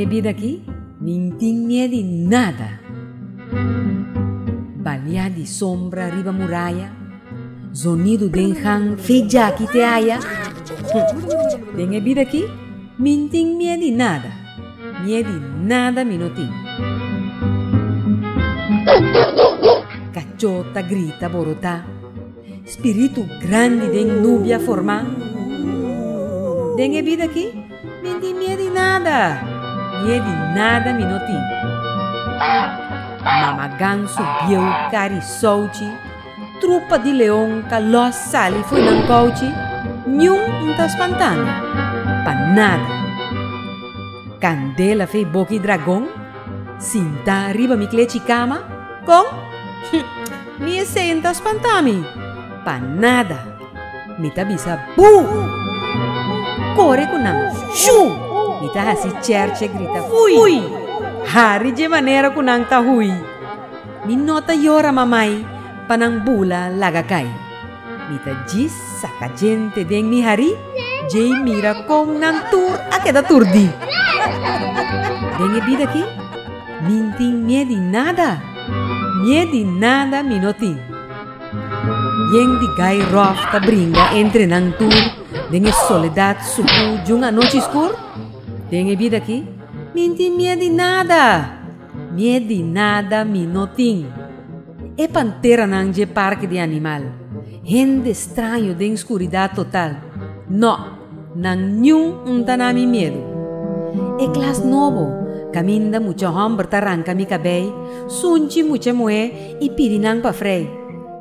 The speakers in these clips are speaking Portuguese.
Dengue vida aqui, ninguém medo de nada. Balhar de sombra riba muralha, sonido de enjang feija que te haya. Dengue vida aqui, ninguém medo de nada. Medo de nada minutinho. Cachota grita borotá, espírito grande de núbia formar. Dengue vida aqui, ninguém medo de nada. Medo de nada minutinho. Mamagang subiu, cariçouti, trupa de leão, calos sali foi nang coach, nenhum tá espantando, pa nada. Candela fez boca e dragão, cinta riba mi clete cama, com, mi senta espantami, pa nada. Mi tá bisa, bu, corre com nang, shu, mi tá assim cherche grita, fui. Hari de maneira ko nang tahui. Minota yora mamay, panang bula lagakay. Mita jis saka gente deng mi hari, jay mira kong nang tur akeda turdi. Deng bida ki, minting miedi nada. Miedi nada minoting. Yeng di gay rof ta bringa entre nang tur, deng soledad suku jung anoche escur. Deng bida ki, minti miedi nada. Miedi nada minoting. E pantera nang je parque de animal. Gente estranho de escuridad total. No, nang nenhum tanami medo. E class novo. Caminda mucho hombre taranca mi cabello. Sunchi mucha moe e pidi nang pa frei.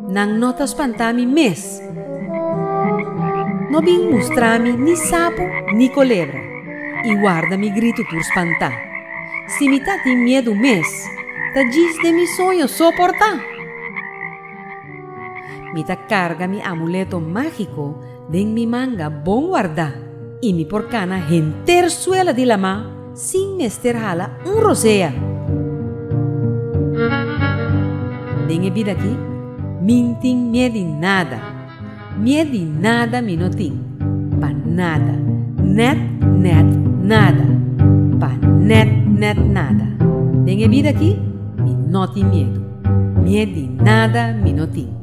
Nang nota spantami mes. No bing mostrami ni sapo ni colebra. E guarda mi grito tur spantà. Se mi tá tem medo mes, tá diz de mi sonho soportar. Mi tá carga mi amuleto mágico den mi manga bom guardar. E mi porcana renter suela de lama, sin mester hala rosea. Den vida aqui, mintin miedi nada. Miedi nada minotin. Pa nada. Net nada. Pa net nada. Den vida aqui, mi noti medo. Miedi nada minotin.